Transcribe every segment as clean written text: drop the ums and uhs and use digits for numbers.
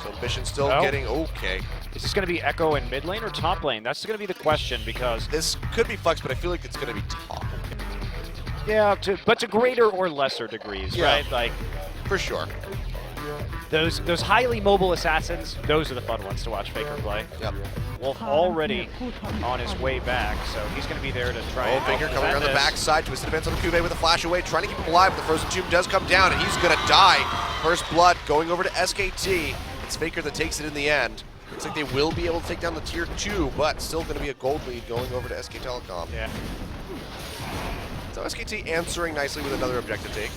So Ambition still getting okay. Is this going to be Ekko in mid lane or top lane? That's going to be the question because This could be Flex, but I feel like it's going to be top. yeah, but to greater or lesser degrees, right? Like for sure. Those highly mobile assassins, those are the fun ones to watch Faker play. Yep. Wolf already on his way back, so he's going to be there to try and Faker coming around the backside, twisted advance on the CuVee with a flash away, trying to keep him alive, but the frozen tomb does come down, and he's going to die. First blood going over to SKT. It's Faker that takes it in the end. Looks like they will be able to take down the tier 2, but still going to be a gold lead going over to SK Telecom. Yeah. So SKT answering nicely with another objective take.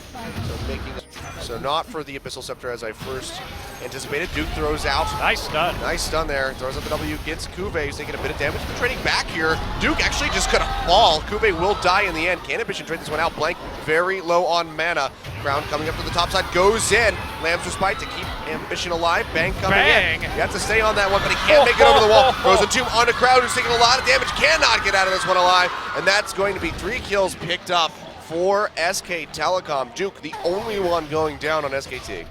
So not for the Abyssal Scepter as I first anticipated. Duke throws out. Nice stun. Nice stun there. Throws out the W, gets CuVee. He's taking a bit of damage. But trading back here. Duke actually just gonna fall. CuVee will die in the end. Can Ambition trade this one out? Blank very low on mana. Crown coming up to the top side. Goes in. Lamb's Respite to keep Ambition alive. Bang coming in. You have to stay on that one, but he can't make it over the wall. Frozen Tomb on the Crown, who's taking a lot of damage. Cannot get out of this one alive. And that's going to be 3 kills picked up for SK Telecom. Duke, the only one going down on SKT.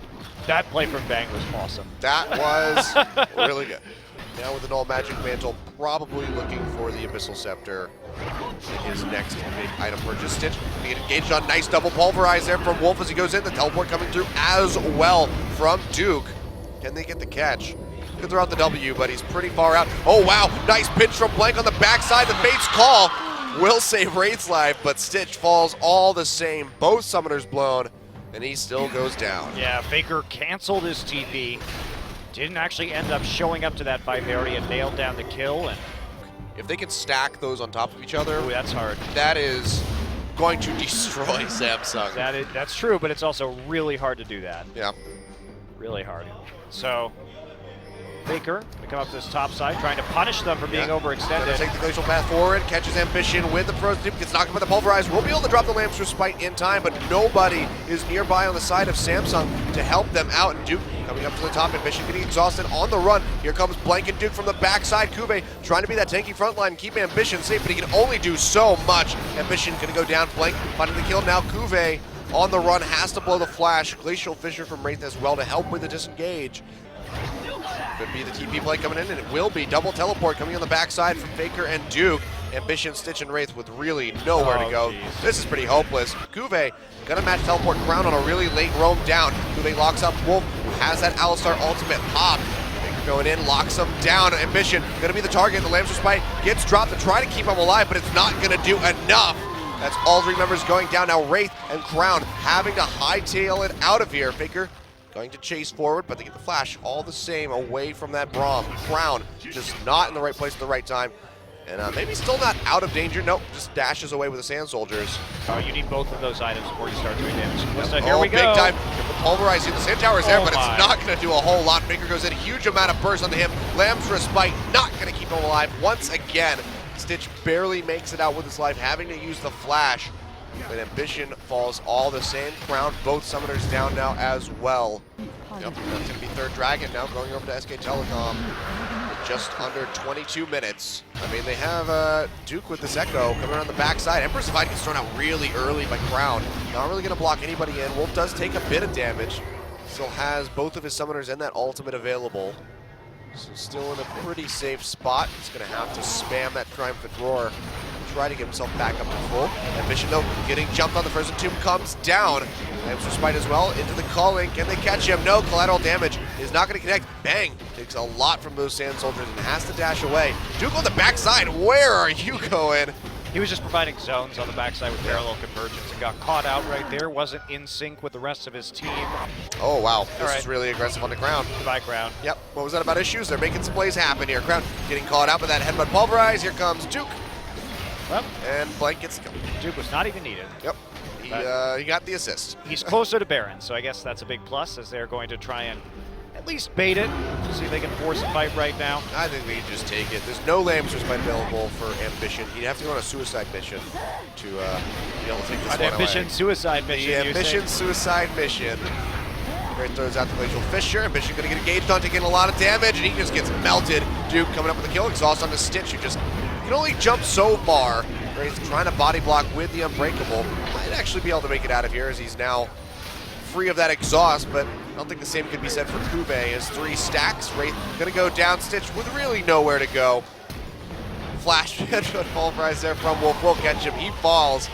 That play from Bang was awesome. That was really good. Now with the Null Magic Mantle, probably looking for the Abyssal Scepter in his next big item purchase. Stitch gonna get engaged on. Nice double pulverize there from Wolf as he goes in. The teleport coming through as well from Duke. Can they get the catch? Could throw out the W, but he's pretty far out. Oh wow, nice pinch from Blank on the backside. The bait's call will save Wraith's life, but Stitch falls all the same. Both summoners blown, and he still goes down. Yeah, Faker canceled his TP. Didn't actually end up showing up to that fight. They already had nailed down the kill. And if they can stack those on top of each other, ooh, that's hard. That is going to destroy Samsung. That's true, but it's also really hard to do that. Yeah. Really hard. So Faker to come up to this top side, trying to punish them for being overextended. Gonna take the glacial path forward, catches Ambition with the frozen tube, gets knocked up by the pulverize. We'll be able to drop the Lamb's Respite in time, but nobody is nearby on the side of Samsung to help them out. And Duke coming up to the top, Ambition getting exhausted on the run. Here comes Blank and Duke from the backside. CuVee trying to be that tanky front line and keep Ambition safe, but he can only do so much. Ambition gonna go down, Blank finding the kill. Now CuVee on the run, has to blow the flash. Glacial Fissure from Wraith as well to help with the disengage. Could be the TP play coming in, and it will be. Double teleport coming on the backside from Faker and Duke. Ambition, Stitch, and Wraith with really nowhere to go. Geez. This is pretty hopeless. CuVee gonna match teleport Crown on a really late roam down. CuVee locks up Wolf, who has that Alistar ultimate pop. Faker going in, locks him down. Ambition gonna be the target. The Lamb's Respite gets dropped to try to keep him alive, but it's not gonna do enough. That's all 3 members going down. Now Wraith and Crown having to hightail it out of here. Faker going to chase forward, but they get the flash all the same away from that Braum. Crown just not in the right place at the right time. And maybe still not out of danger. Nope, just dashes away with the Sand Soldiers. Oh, you need both of those items before you start doing damage. Yep. Here we go. Big time. The pulverizing. The Sand Tower's there, but my. it's not going to do a whole lot. Faker goes in, a huge amount of burst onto him. Lamb's Respite not going to keep him alive once again. Stitch barely makes it out with his life, having to use the flash. But Ambition falls all the same. Crown, both summoners down now as well. Yep, that's going to be third Dragon now going over to SK Telecom with just under 22 minutes. I mean, they have Duke with this Ekko coming around the backside. Emperor's Divide gets thrown out really early by Crown. Not really going to block anybody in. Wolf does take a bit of damage. Still has both of his summoners and that ultimate available. So still in a pretty safe spot. He's going to have to spam that Triumphant Roar. Try to get himself back up to full. Ambition though, getting jumped on. The Frozen Tomb comes down. Lamb's Respite as well into the calling. Can they catch him? No, collateral damage is not going to connect. Bang! Takes a lot from those Sand Soldiers and has to dash away. Duke on the backside, where are you going? He was just providing zones on the backside with parallel convergence and got caught out right there. Wasn't in sync with the rest of his team. Oh wow, this is really aggressive on the ground. Goodbye, Crown. Yep, what was that about issues? They're making some plays happen here. Crown getting caught out with that headbutt pulverize. Here comes Duke. Well, and Blank gets killed. Duke was not even needed. Yep, he got the assist. He's closer to Baron, so I guess that's a big plus as they're going to try and at least bait it, see if they can force a fight right now. I think they can just take it. There's no Lamb's Respite available for Ambition. He'd have to go on a suicide mission to be able to take this one Ambition away. suicide mission. The Ambition suicide mission. Here throws out the Glacial Fissure. Ambition going to get engaged on, taking a lot of damage, and he just gets melted. Duke coming up with a kill. Exhaust on the Stitch, who just can only jump so far. He's trying to body block with the Unbreakable. Might actually be able to make it out of here as he's now free of that exhaust, but I don't think the same could be said for CuVee. As 3 stacks, Wraith gonna go down. Stitch with really nowhere to go. Flash pulverize there from Wolf will catch him. He falls.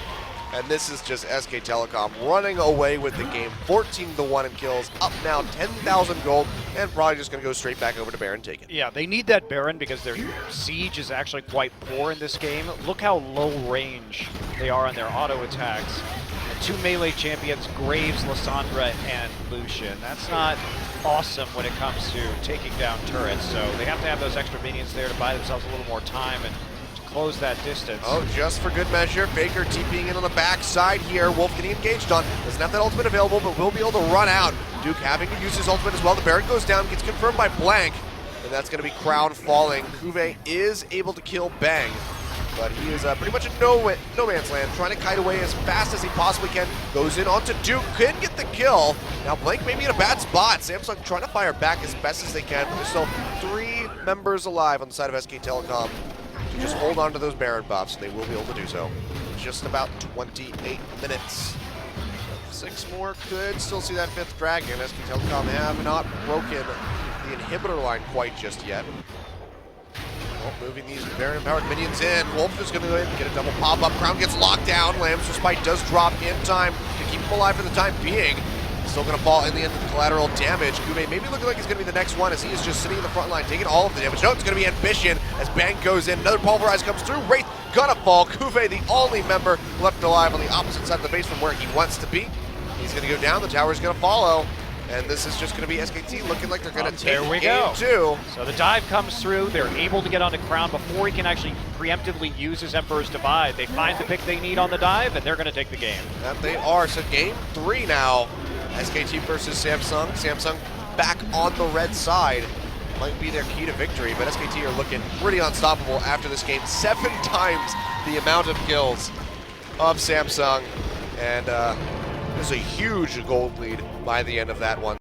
And this is just SK Telecom running away with the game. 14-1 in kills, up now 10,000 gold, and probably just going to go straight back over to Baron, take it. Yeah, they need that Baron because their siege is actually quite poor in this game. Look how low range they are on their auto attacks. And 2 melee champions, Graves, Lissandra, and Lucian. That's not awesome when it comes to taking down turrets, so they have to have those extra minions there to buy themselves a little more time and close that distance. Oh, just for good measure, Faker TPing in on the backside here. Wolf getting engaged on. Doesn't have that ultimate available, but will be able to run out. Duke having to use his ultimate as well. The Baron goes down, gets confirmed by Blank, and that's going to be Crown falling. CuVee is able to kill Bang, but he is pretty much in no man's land, trying to kite away as fast as he possibly can. Goes in onto Duke, can get the kill. Now Blank may be in a bad spot. Samsung trying to fire back as best as they can, but there's still 3 members alive on the side of SK Telecom. Just hold on to those Baron buffs, and they will be able to do so. Just about 28 minutes. 6 more could still see that 5th dragon. SK Telecom have not broken the inhibitor line quite just yet. Well, moving these Baron-empowered minions in. Wolf is going to go in and get a double pop-up. Crown gets locked down. Lamb's Respite does drop in time to keep him alive for the time being. Still going to fall in the end of the collateral damage. CuVee maybe looking like he's going to be the next one as he is just sitting in the front line taking all of the damage. No, it's going to be Ambition as Bang goes in. Another Pulverize comes through. Wraith gonna fall. CuVee, the only member left alive on the opposite side of the base from where he wants to be. He's going to go down. The tower's going to follow. And this is just going to be SKT looking like they're going to take game 2. So the dive comes through. They're able to get onto Crown before he can actually preemptively use his Emperor's Divide. They find the pick they need on the dive, and they're going to take the game. That they are. So game 3 now. SKT versus Samsung. Samsung back on the red side. Might be their key to victory, but SKT are looking pretty unstoppable after this game. 7 times the amount of kills of Samsung. And there's a huge gold lead by the end of that one.